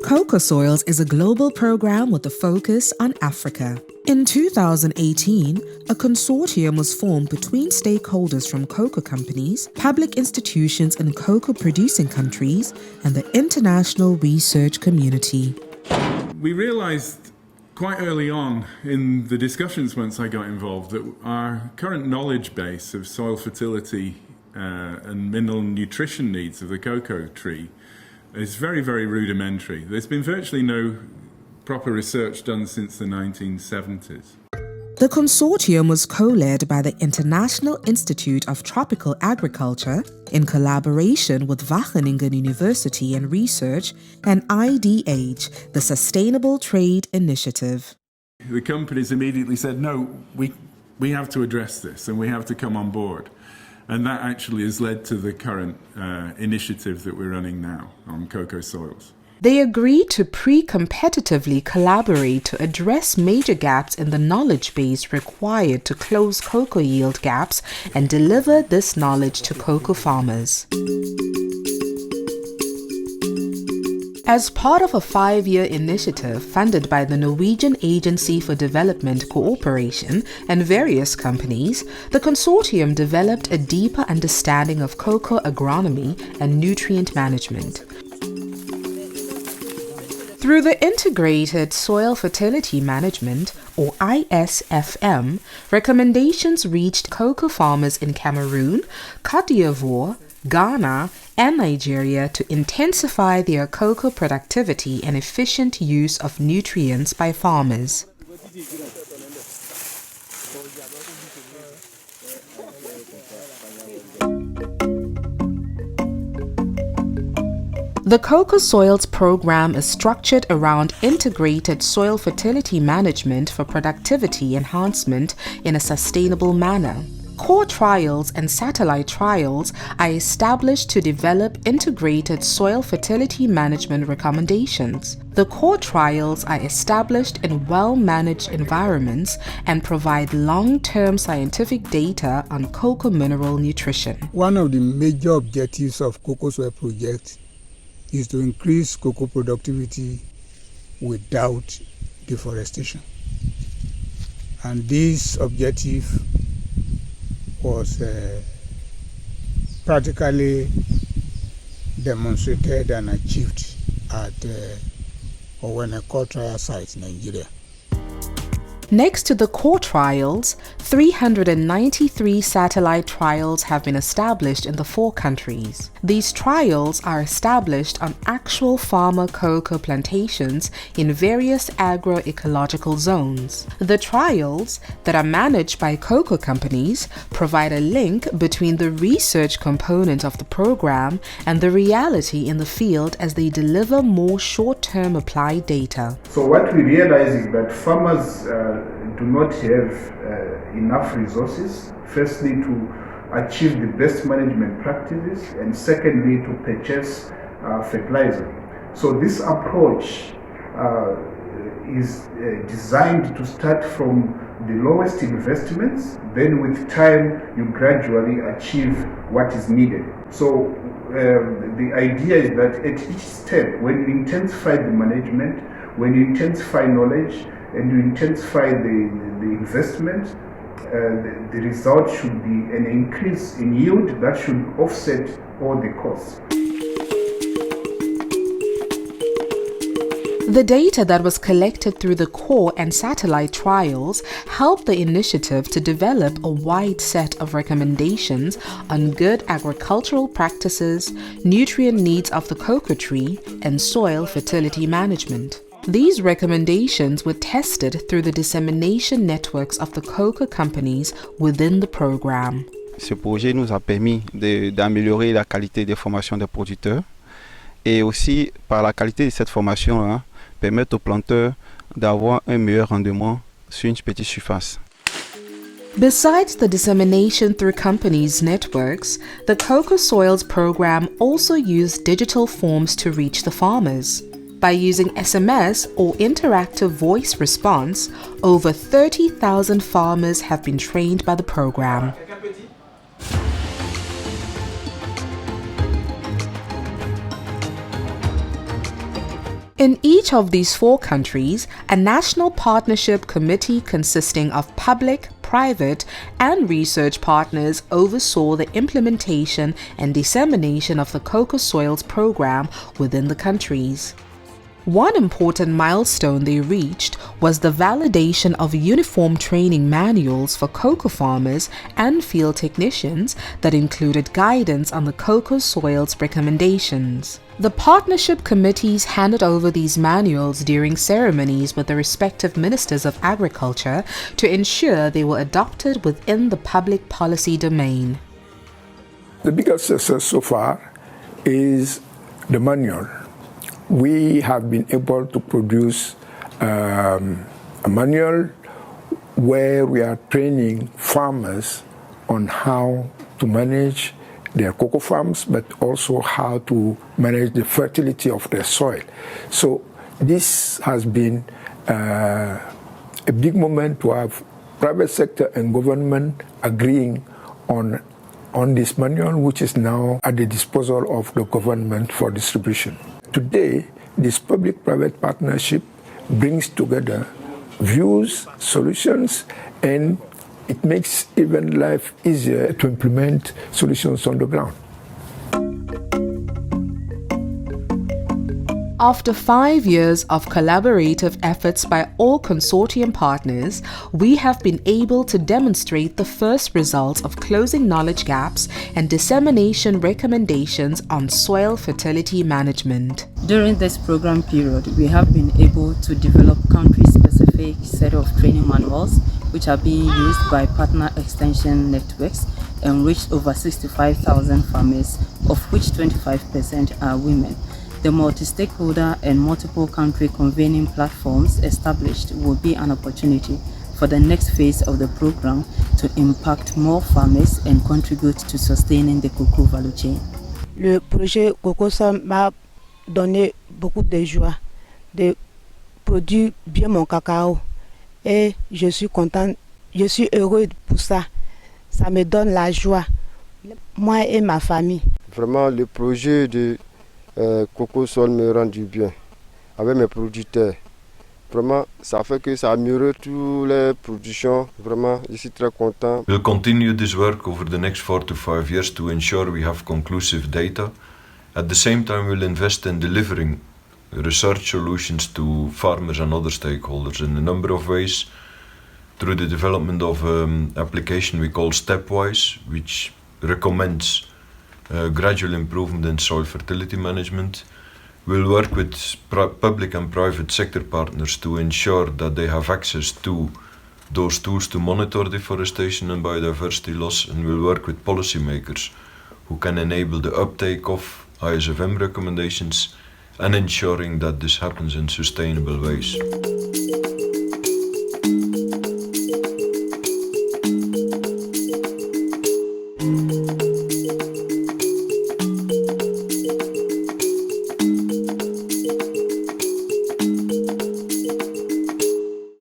CocoaSoils is a global program with a focus on Africa. In 2018, a consortium was formed between stakeholders from cocoa companies, public institutions in cocoa-producing countries, and the international research community. We realized quite early on in the discussions once I got involved that our current knowledge base of soil fertility and mineral nutrition needs of the cocoa tree is very, very rudimentary. There's been virtually no proper research done since the 1970s. The consortium was co-led by the International Institute of Tropical Agriculture in collaboration with Wageningen University and Research and IDH, the Sustainable Trade Initiative. The companies immediately said, no, we have to address this and we have to come on board. And that actually has led to the current initiative that we're running now on CocoaSoils. They agreed to pre-competitively collaborate to address major gaps in the knowledge base required to close cocoa yield gaps and deliver this knowledge to cocoa farmers. As part of a 5-year initiative funded by the Norwegian Agency for Development Cooperation and various companies, the consortium developed a deeper understanding of cocoa agronomy and nutrient management. Through the Integrated Soil Fertility Management, or ISFM, recommendations reached cocoa farmers in Cameroon, Côte d'Ivoire, Ghana, and Nigeria to intensify their cocoa productivity and efficient use of nutrients by farmers. The CocoaSoils program is structured around integrated soil fertility management for productivity enhancement in a sustainable manner. Core trials and satellite trials are established to develop integrated soil fertility management recommendations. The core trials are established in well-managed environments and provide long-term scientific data on cocoa mineral nutrition. One of the major objectives of CocoaSoils project is to increase cocoa productivity without deforestation. And this objective was practically demonstrated and achieved at Owene core trial site in Nigeria. Next to the core trials, 393 satellite trials have been established in the 4 countries. These trials are established on actual farmer cocoa plantations in various agroecological zones. The trials, that are managed by cocoa companies, provide a link between the research component of the program and the reality in the field as they deliver more short-term applied data. So what we realize is that farmers do not have enough resources, firstly to achieve the best management practices, and secondly to purchase fertilizer. So this approach is designed to start from the lowest investments, then with time you gradually achieve what is needed. So the idea is that at each step, when you intensify the management, when you intensify knowledge, and you intensify the investment, the result should be an increase in yield that should offset all the costs. The data that was collected through the core and satellite trials helped the initiative to develop a wide set of recommendations on good agricultural practices, nutrient needs of the cocoa tree, and soil fertility management. These recommendations were tested through the dissemination networks of the cocoa companies within the program. Ce projet nous a permis d'améliorer la qualité des formations des producteurs et aussi, par la qualité de cette formation, permettre aux planteurs d'avoir un meilleur rendement sur une petite surface. Besides the dissemination through companies' networks, the CocoaSoils program also used digital forms to reach the farmers. By using SMS or interactive voice response, over 30,000 farmers have been trained by the program. In each of these 4 countries, a national partnership committee consisting of public, private, and research partners oversaw the implementation and dissemination of the CocoaSoils program within the countries. One important milestone they reached was the validation of uniform training manuals for cocoa farmers and field technicians that included guidance on the CocoaSoils recommendations. The partnership committees handed over these manuals during ceremonies with the respective ministers of agriculture to ensure they were adopted within the public policy domain. The biggest success so far is the manual. We have been able to produce a manual where we are training farmers on how to manage their cocoa farms, but also how to manage the fertility of their soil. So this has been a big moment to have private sector and government agreeing on this manual, which is now at the disposal of the government for distribution. Today, this public-private partnership brings together views, solutions, and it makes even life easier to implement solutions on the ground. After 5 years of collaborative efforts by all consortium partners, we have been able to demonstrate the first results of closing knowledge gaps and dissemination recommendations on soil fertility management. During this program period, we have been able to develop country-specific set of training manuals which are being used by partner extension networks and reached over 65,000 farmers, of which 25% are women. The multi-stakeholder and multiple country convening platforms established will be an opportunity for the next phase of the program to impact more farmers and contribute to sustaining the cocoa value chain. Le projet CocoaSoils m'a donné beaucoup de joie de produire bien mon cacao et je suis content, je suis heureux pour ça. Ça me donne la joie, moi et ma famille. Vraiment, le projet de CocoaSoils me rend du bien avec mes producteurs. Vraiment, ça fait que ça améliore toutes les productions. Vraiment, je suis très content. We'll continue this work over the next 4 to 5 years to ensure we have conclusive data. At the same time, we'll invest in delivering research solutions to farmers and other stakeholders in a number of ways. Through the development of an application we call Stepwise, which recommends gradual improvement in soil fertility management. We'll work with public and private sector partners to ensure that they have access to those tools to monitor deforestation and biodiversity loss, and we'll work with policymakers who can enable the uptake of ISFM recommendations and ensuring that this happens in sustainable ways.